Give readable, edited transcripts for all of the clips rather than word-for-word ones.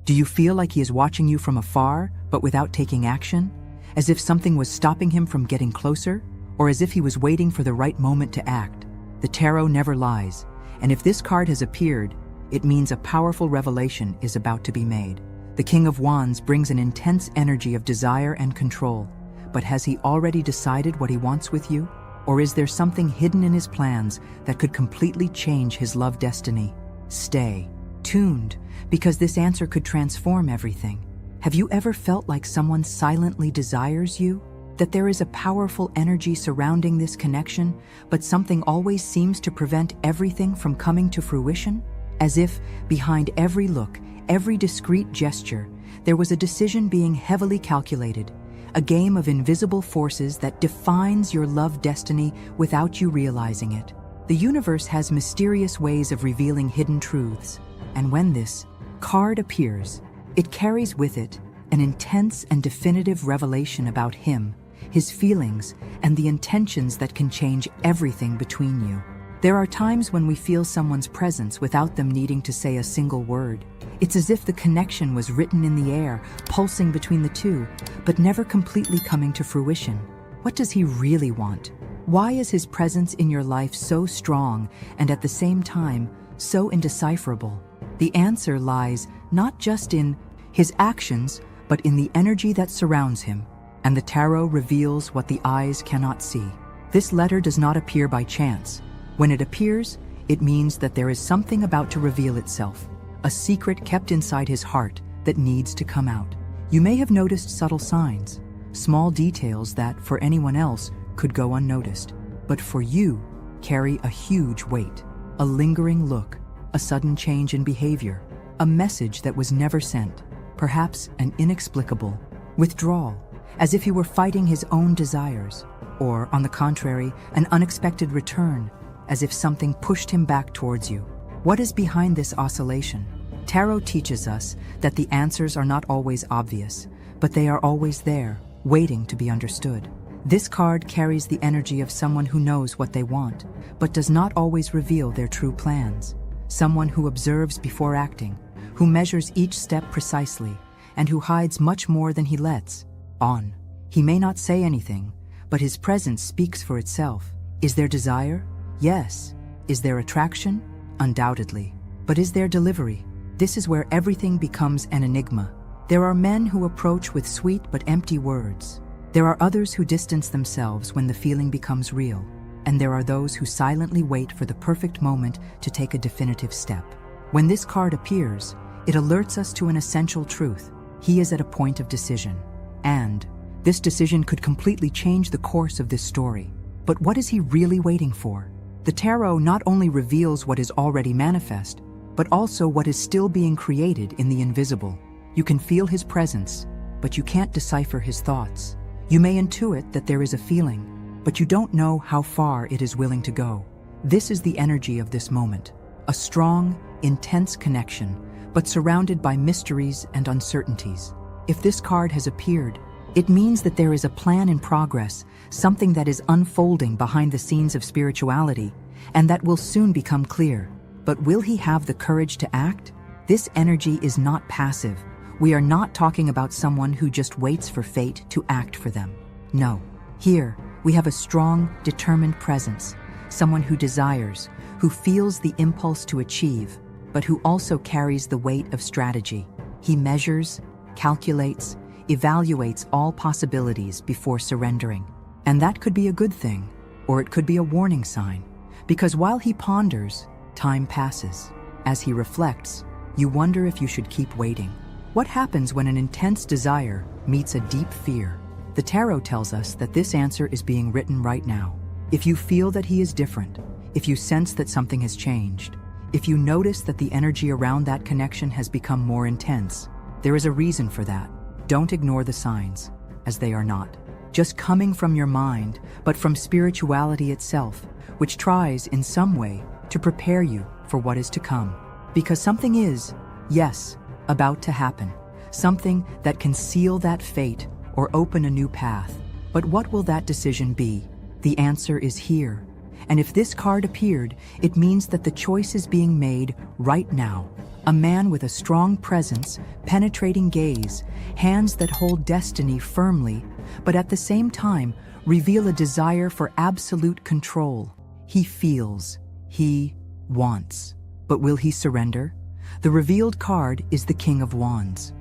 Do you feel like he is watching you from afar, but without taking action? As if something was stopping him from getting closer? Or as if he was waiting for the right moment to act? The tarot never lies, and if this card has appeared, it means a powerful revelation is about to be made. The King of Wands brings an intense energy of desire and control, but has he already decided what he wants with you? Or is there something hidden in his plans that could completely change his love destiny? Stay tuned, because this answer could transform everything. Have you ever felt like someone silently desires you? That there is a powerful energy surrounding this connection, but something always seems to prevent everything from coming to fruition? As if, behind every look, every discreet gesture, there was a decision being heavily calculated, a game of invisible forces that defines your love destiny without you realizing it. The universe has mysterious ways of revealing hidden truths, and when this card appears, it carries with it an intense and definitive revelation about him, his feelings, and the intentions that can change everything between you. There are times when we feel someone's presence without them needing to say a single word. It's as if the connection was written in the air, pulsing between the two, but never completely coming to fruition. What does he really want? Why is his presence in your life so strong and at the same time so indecipherable? The answer lies not just in his actions, but in the energy that surrounds him, and the tarot reveals what the eyes cannot see. This letter does not appear by chance. When it appears, it means that there is something about to reveal itself, a secret kept inside his heart that needs to come out. You may have noticed subtle signs, small details that, for anyone else, could go unnoticed, but for you, carry a huge weight. A lingering look, a sudden change in behavior, a message that was never sent, perhaps an inexplicable withdrawal, as if he were fighting his own desires, or, on the contrary, an unexpected return, as if something pushed him back towards you. What is behind this oscillation? Tarot teaches us that the answers are not always obvious, but they are always there, waiting to be understood. This card carries the energy of someone who knows what they want, but does not always reveal their true plans. Someone who observes before acting, who measures each step precisely, and who hides much more than he lets on. He may not say anything, but his presence speaks for itself. Is there desire? Yes. Is there attraction? Undoubtedly. But is there delivery? This is where everything becomes an enigma. There are men who approach with sweet but empty words. There are others who distance themselves when the feeling becomes real. And there are those who silently wait for the perfect moment to take a definitive step. When this card appears, it alerts us to an essential truth. He is at a point of decision. And this decision could completely change the course of this story. But what is he really waiting for? The tarot not only reveals what is already manifest, but also what is still being created in the invisible. You can feel his presence, but you can't decipher his thoughts. You may intuit that there is a feeling, but you don't know how far it is willing to go. This is the energy of this moment. A strong, intense connection, but surrounded by mysteries and uncertainties. If this card has appeared, it means that there is a plan in progress, something that is unfolding behind the scenes of spirituality, and that will soon become clear. But will he have the courage to act? This energy is not passive. We are not talking about someone who just waits for fate to act for them. No. Here, we have a strong, determined presence, someone who desires, who feels the impulse to achieve, but who also carries the weight of strategy. He measures, calculates, evaluates all possibilities before surrendering. And that could be a good thing, or it could be a warning sign. Because while he ponders, time passes. As he reflects, you wonder if you should keep waiting. What happens when an intense desire meets a deep fear? The tarot tells us that this answer is being written right now. If you feel that he is different, if you sense that something has changed, if you notice that the energy around that connection has become more intense, there is a reason for that. Don't ignore the signs, as they are not just coming from your mind, but from spirituality itself, which tries, in some way, to prepare you for what is to come. Because something is, yes, about to happen. Something that can seal that fate or open a new path. But what will that decision be? The answer is here. And if this card appeared, it means that the choice is being made right now. A man with a strong presence, penetrating gaze, hands that hold destiny firmly, but at the same time reveal a desire for absolute control. He feels, he wants. But will he surrender? The revealed card is the King of Wands.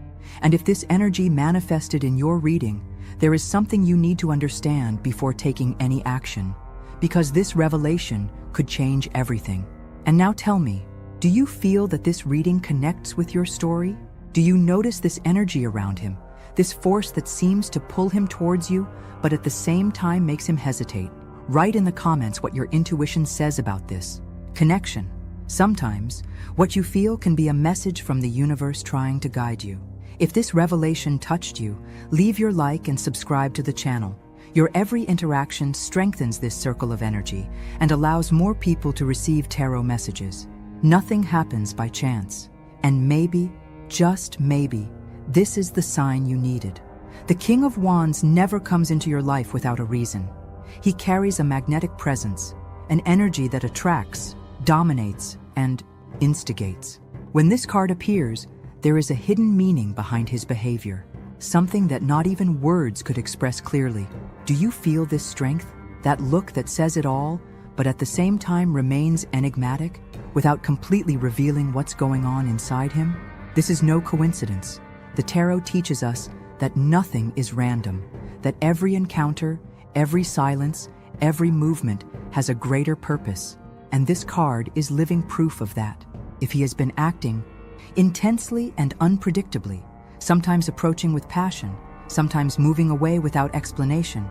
And if this energy manifested in your reading, there is something you need to understand before taking any action, because this revelation could change everything. And now tell me, do you feel that this reading connects with your story? Do you notice this energy around him, this force that seems to pull him towards you, but at the same time makes him hesitate? Write in the comments what your intuition says about this connection. Sometimes, what you feel can be a message from the universe trying to guide you. If this revelation touched you, leave your like and subscribe to the channel. Your every interaction strengthens this circle of energy and allows more people to receive tarot messages. Nothing happens by chance. And maybe, just maybe, this is the sign you needed. The King of Wands never comes into your life without a reason. He carries a magnetic presence, an energy that attracts, dominates, and instigates. When this card appears, there is a hidden meaning behind his behavior, something that not even words could express clearly. Do you feel this strength? That look that says it all, but at the same time remains enigmatic, without completely revealing what's going on inside him? This is no coincidence. The tarot teaches us that nothing is random, that every encounter, every silence, every movement has a greater purpose. And this card is living proof of that. If he has been acting intensely and unpredictably, sometimes approaching with passion, sometimes moving away without explanation,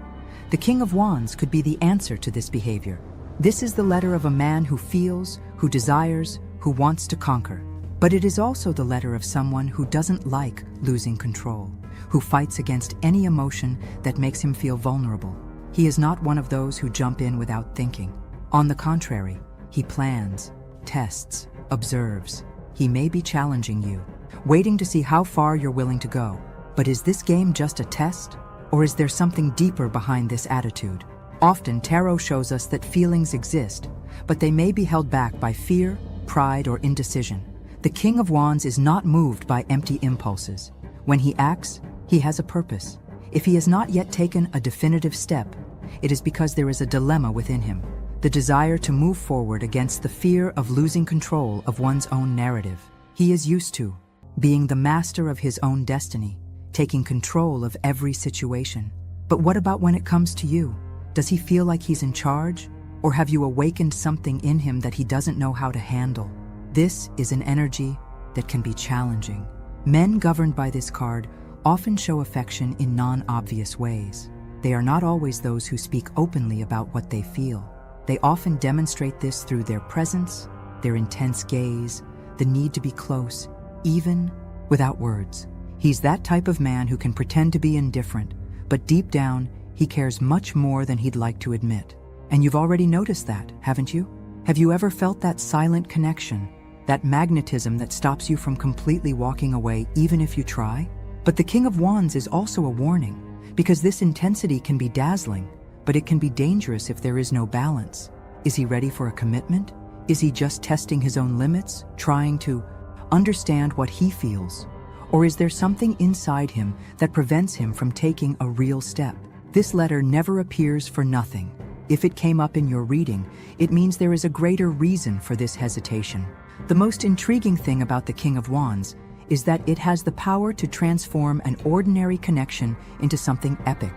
the King of Wands could be the answer to this behavior. This is the letter of a man who feels, who desires, who wants to conquer. But it is also the letter of someone who doesn't like losing control, who fights against any emotion that makes him feel vulnerable. He is not one of those who jump in without thinking. On the contrary, he plans, tests, observes. He may be challenging you, waiting to see how far you're willing to go. But is this game just a test? Or is there something deeper behind this attitude? Often, tarot shows us that feelings exist, but they may be held back by fear, pride, or indecision. The King of Wands is not moved by empty impulses. When he acts, he has a purpose. If he has not yet taken a definitive step, it is because there is a dilemma within him, the desire to move forward against the fear of losing control of one's own narrative. He is used to being the master of his own destiny, taking control of every situation. But what about when it comes to you? Does he feel like he's in charge? Or have you awakened something in him that he doesn't know how to handle? This is an energy that can be challenging. Men governed by this card often show affection in non-obvious ways. They are not always those who speak openly about what they feel. They often demonstrate this through their presence, their intense gaze, the need to be close, even without words. He's that type of man who can pretend to be indifferent, but deep down, he cares much more than he'd like to admit. And you've already noticed that, haven't you? Have you ever felt that silent connection, that magnetism that stops you from completely walking away even if you try? But the King of Wands is also a warning, because this intensity can be dazzling, but it can be dangerous if there is no balance. Is he ready for a commitment? Is he just testing his own limits, trying to understand what he feels? Or is there something inside him that prevents him from taking a real step? This letter never appears for nothing. If it came up in your reading, it means there is a greater reason for this hesitation. The most intriguing thing about the King of Wands is that it has the power to transform an ordinary connection into something epic.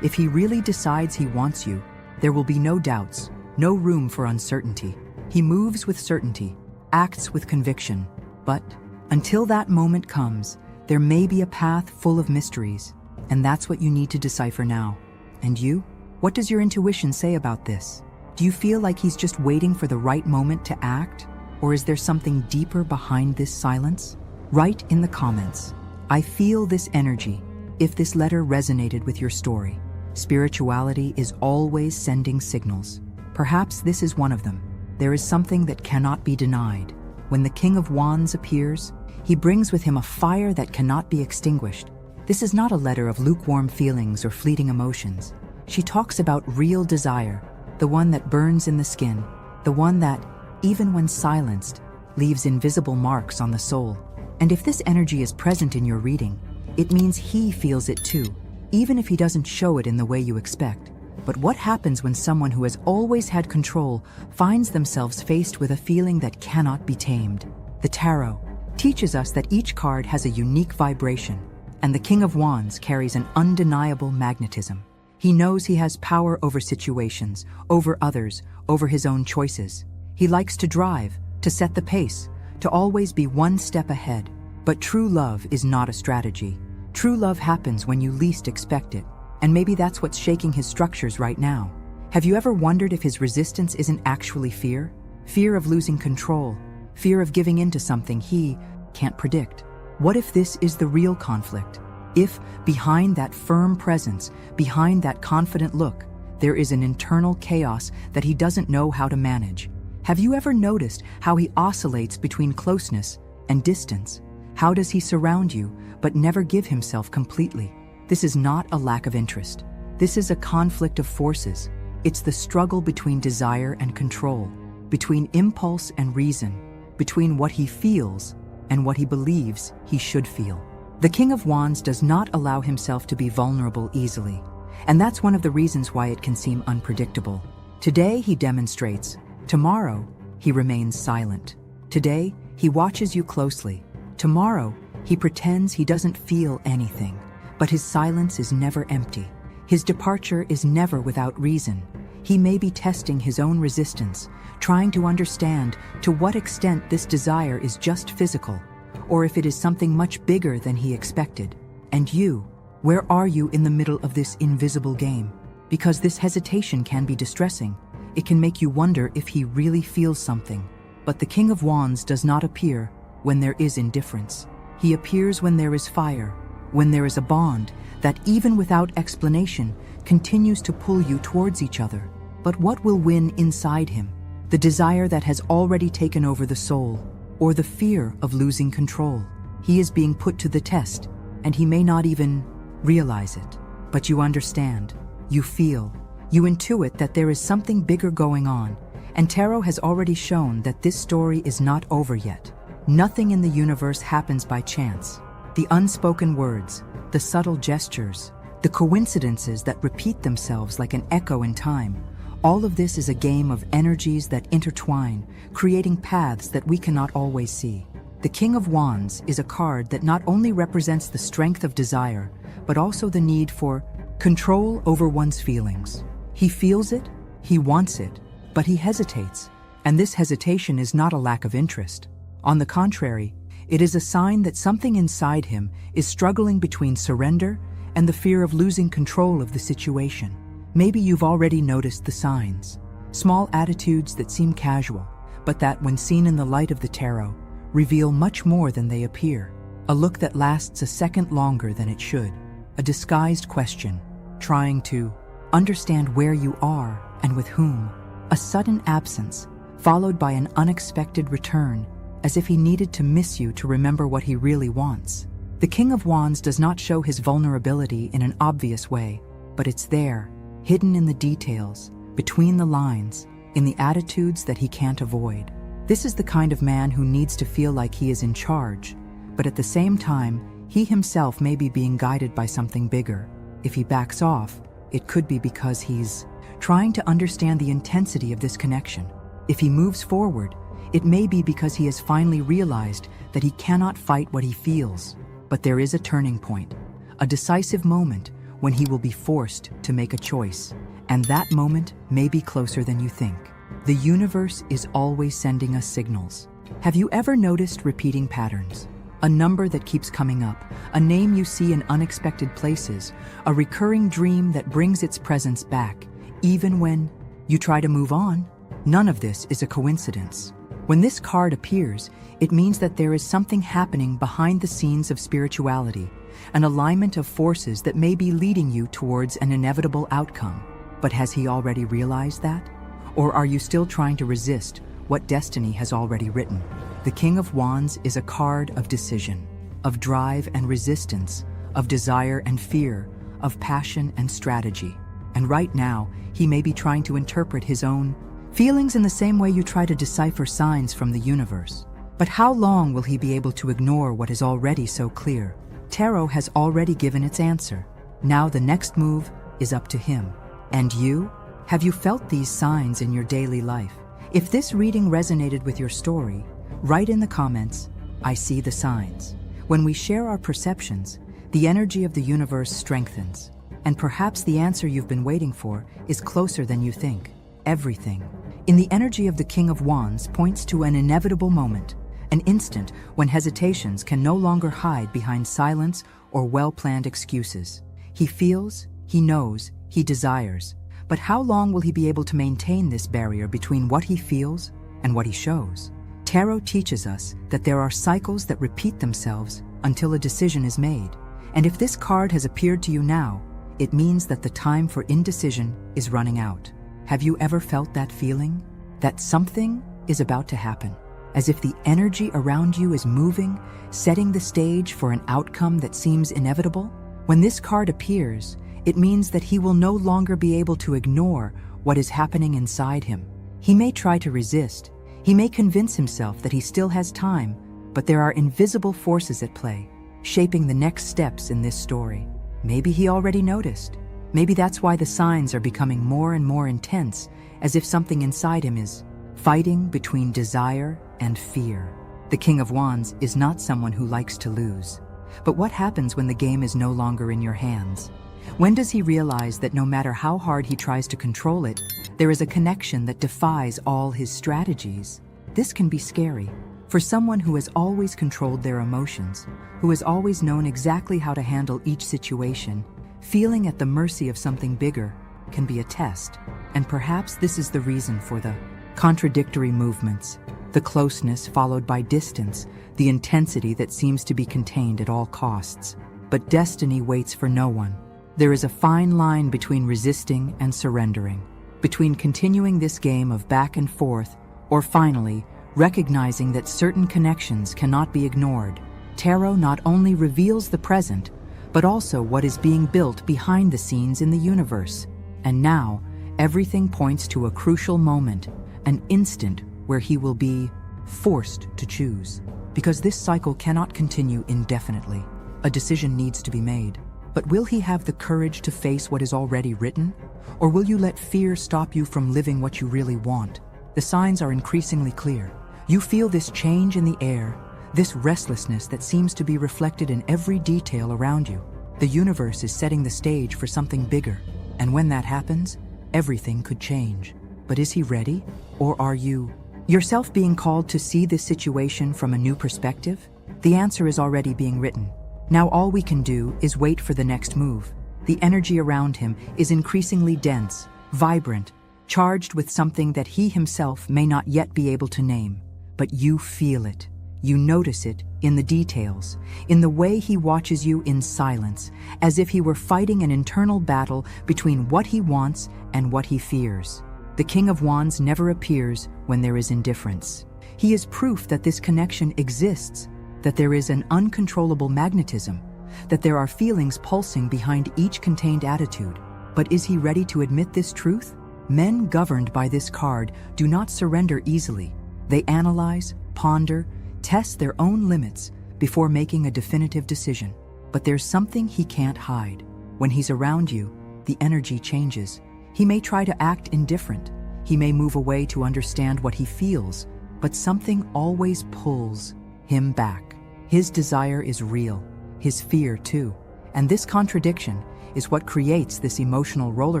If he really decides he wants you, there will be no doubts, no room for uncertainty. He moves with certainty, acts with conviction. But until that moment comes, there may be a path full of mysteries, and that's what you need to decipher now. And you? What does your intuition say about this? Do you feel like he's just waiting for the right moment to act? Or is there something deeper behind this silence? Write in the comments, "I feel this energy," if this letter resonated with your story. Spirituality is always sending signals. Perhaps this is one of them. There is something that cannot be denied. When the King of Wands appears, he brings with him a fire that cannot be extinguished. This is not a letter of lukewarm feelings or fleeting emotions. She talks about real desire, the one that burns in the skin, the one that, even when silenced, leaves invisible marks on the soul. And if this energy is present in your reading, it means he feels it too, even if he doesn't show it in the way you expect. But what happens when someone who has always had control finds themselves faced with a feeling that cannot be tamed? The tarot teaches us that each card has a unique vibration, and the King of Wands carries an undeniable magnetism. He knows he has power over situations, over others, over his own choices. He likes to drive, to set the pace, to always be one step ahead. But true love is not a strategy. True love happens when you least expect it, and maybe that's what's shaking his structures right now. Have you ever wondered if his resistance isn't actually fear? Fear of losing control, fear of giving in to something he can't predict. What if this is the real conflict? If, behind that firm presence, behind that confident look, there is an internal chaos that he doesn't know how to manage? Have you ever noticed how he oscillates between closeness and distance? How does he surround you, but never give himself completely? This is not a lack of interest. This is a conflict of forces. It's the struggle between desire and control, between impulse and reason, between what he feels and what he believes he should feel. The King of Wands does not allow himself to be vulnerable easily, and that's one of the reasons why it can seem unpredictable. Today he demonstrates. Tomorrow he remains silent. Today he watches you closely. Tomorrow he pretends he doesn't feel anything. But his silence is never empty. His departure is never without reason. He may be testing his own resistance, trying to understand to what extent this desire is just physical, or if it is something much bigger than he expected. And you, where are you in the middle of this invisible game? Because this hesitation can be distressing. It can make you wonder if he really feels something. But the King of Wands does not appear when there is indifference. He appears when there is fire, when there is a bond that, even without explanation, continues to pull you towards each other. But what will win inside him? The desire that has already taken over the soul, or the fear of losing control? He is being put to the test, and he may not even realize it. But you understand, you feel, you intuit that there is something bigger going on, and tarot has already shown that this story is not over yet. Nothing in the universe happens by chance. The unspoken words, the subtle gestures, the coincidences that repeat themselves like an echo in time, all of this is a game of energies that intertwine, creating paths that we cannot always see. The King of Wands is a card that not only represents the strength of desire, but also the need for control over one's feelings. He feels it, he wants it, but he hesitates. And this hesitation is not a lack of interest. On the contrary, it is a sign that something inside him is struggling between surrender and the fear of losing control of the situation. Maybe you've already noticed the signs. Small attitudes that seem casual, but that, when seen in the light of the tarot, reveal much more than they appear. A look that lasts a second longer than it should. A disguised question, trying to understand where you are and with whom. A sudden absence, followed by an unexpected return, as if he needed to miss you to remember what he really wants. The King of Wands does not show his vulnerability in an obvious way, but it's there, hidden in the details, between the lines, in the attitudes that he can't avoid. This is the kind of man who needs to feel like he is in charge, but at the same time, he himself may be being guided by something bigger. If he backs off, it could be because he's trying to understand the intensity of this connection. If he moves forward, it may be because he has finally realized that he cannot fight what he feels. But there is a turning point, a decisive moment when he will be forced to make a choice. And that moment may be closer than you think. The universe is always sending us signals. Have you ever noticed repeating patterns? A number that keeps coming up, a name you see in unexpected places, a recurring dream that brings its presence back, even when you try to move on? None of this is a coincidence. When this card appears, it means that there is something happening behind the scenes of spirituality, an alignment of forces that may be leading you towards an inevitable outcome. But has he already realized that? Or are you still trying to resist what destiny has already written? The King of Wands is a card of decision, of drive and resistance, of desire and fear, of passion and strategy. And right now, he may be trying to interpret his own feelings in the same way you try to decipher signs from the universe. But how long will he be able to ignore what is already so clear? Tarot has already given its answer. Now the next move is up to him. And you? Have you felt these signs in your daily life? If this reading resonated with your story, write in the comments, "I see the signs." When we share our perceptions, the energy of the universe strengthens. And perhaps the answer you've been waiting for is closer than you think. Everything in the energy of the King of Wands points to an inevitable moment, an instant when hesitations can no longer hide behind silence or well-planned excuses. He feels, he knows, he desires. But how long will he be able to maintain this barrier between what he feels and what he shows? Tarot teaches us that there are cycles that repeat themselves until a decision is made. And if this card has appeared to you now, it means that the time for indecision is running out. Have you ever felt that feeling? That something is about to happen? As if the energy around you is moving, setting the stage for an outcome that seems inevitable? When this card appears, it means that he will no longer be able to ignore what is happening inside him. He may try to resist, he may convince himself that he still has time, but there are invisible forces at play, shaping the next steps in this story. Maybe he already noticed. Maybe that's why the signs are becoming more and more intense, as if something inside him is fighting between desire and fear. The King of Wands is not someone who likes to lose. But what happens when the game is no longer in your hands? When does he realize that no matter how hard he tries to control it, there is a connection that defies all his strategies? This can be scary. For someone who has always controlled their emotions, who has always known exactly how to handle each situation, feeling at the mercy of something bigger can be a test. And perhaps this is the reason for the contradictory movements, the closeness followed by distance, the intensity that seems to be contained at all costs. But destiny waits for no one. There is a fine line between resisting and surrendering, between continuing this game of back and forth, or finally, recognizing that certain connections cannot be ignored. Tarot not only reveals the present, but also what is being built behind the scenes in the universe. And now, everything points to a crucial moment, an instant where he will be forced to choose. Because this cycle cannot continue indefinitely. A decision needs to be made. But will he have the courage to face what is already written? Or will you let fear stop you from living what you really want? The signs are increasingly clear. You feel this change in the air, this restlessness that seems to be reflected in every detail around you. The universe is setting the stage for something bigger, and when that happens, everything could change. But is he ready? Or are you yourself being called to see this situation from a new perspective? The answer is already being written. Now all we can do is wait for the next move. The energy around him is increasingly dense, vibrant, charged with something that he himself may not yet be able to name. But you feel it. You notice it in the details, in the way he watches you in silence, as if he were fighting an internal battle between what he wants and what he fears. The King of Wands never appears when there is indifference. He is proof that this connection exists, that there is an uncontrollable magnetism, that there are feelings pulsing behind each contained attitude. But is he ready to admit this truth? Men governed by this card do not surrender easily. They analyze, ponder, test their own limits before making a definitive decision. But there's something he can't hide. When he's around you, the energy changes. He may try to act indifferent. He may move away to understand what he feels, but something always pulls him back. His desire is real, his fear too. And this contradiction is what creates this emotional roller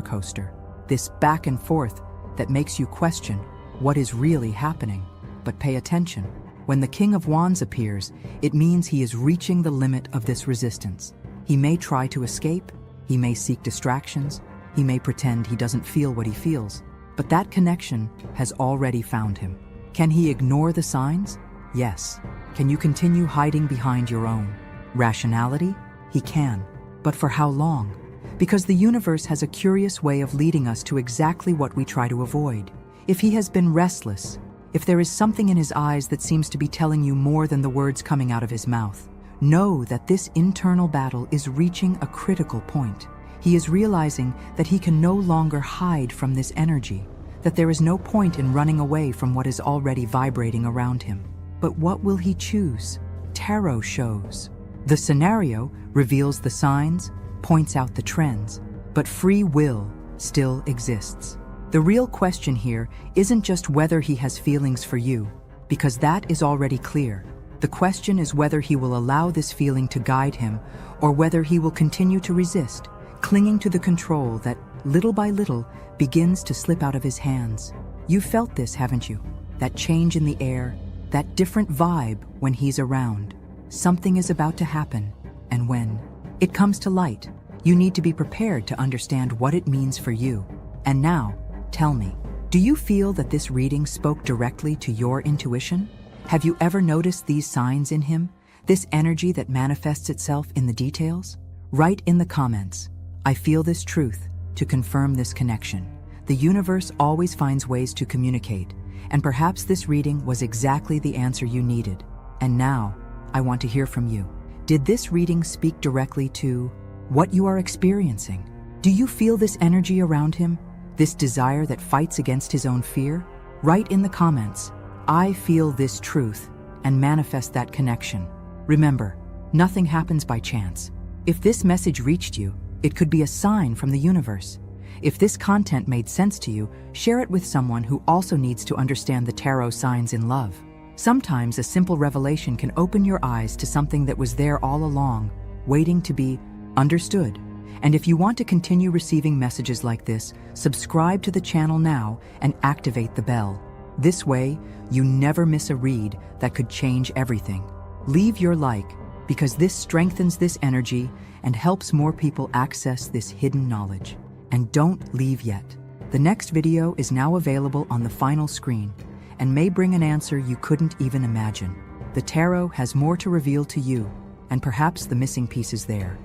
coaster, this back and forth that makes you question what is really happening. But pay attention. When the King of Wands appears, it means he is reaching the limit of this resistance. He may try to escape, he may seek distractions, he may pretend he doesn't feel what he feels, but that connection has already found him. Can he ignore the signs? Yes. Can you continue hiding behind your own rationality? He can. But for how long? Because the universe has a curious way of leading us to exactly what we try to avoid. If he has been restless, if there is something in his eyes that seems to be telling you more than the words coming out of his mouth, know that this internal battle is reaching a critical point. He is realizing that he can no longer hide from this energy, that there is no point in running away from what is already vibrating around him. But what will he choose? Tarot shows. The scenario reveals the signs, points out the trends, but free will still exists. The real question here isn't just whether he has feelings for you, because that is already clear. The question is whether he will allow this feeling to guide him, or whether he will continue to resist, clinging to the control that, little by little, begins to slip out of his hands. You've felt this, haven't you? That change in the air, that different vibe when he's around. Something is about to happen, and when it comes to light, you need to be prepared to understand what it means for you. And now, tell me, do you feel that this reading spoke directly to your intuition? Have you ever noticed these signs in him, this energy that manifests itself in the details? Write in the comments, "I feel this truth," to confirm this connection. The universe always finds ways to communicate, and perhaps this reading was exactly the answer you needed. And now, I want to hear from you. Did this reading speak directly to what you are experiencing? Do you feel this energy around him, this desire that fights against his own fear? Write in the comments, "I feel this truth," and manifest that connection. Remember, nothing happens by chance. If this message reached you, it could be a sign from the universe. If this content made sense to you, share it with someone who also needs to understand the tarot signs in love. Sometimes a simple revelation can open your eyes to something that was there all along, waiting to be understood. And if you want to continue receiving messages like this, subscribe to the channel now and activate the bell. This way, you never miss a read that could change everything. Leave your like, because this strengthens this energy and helps more people access this hidden knowledge. And don't leave yet. The next video is now available on the final screen and may bring an answer you couldn't even imagine. The tarot has more to reveal to you, and perhaps the missing piece is there.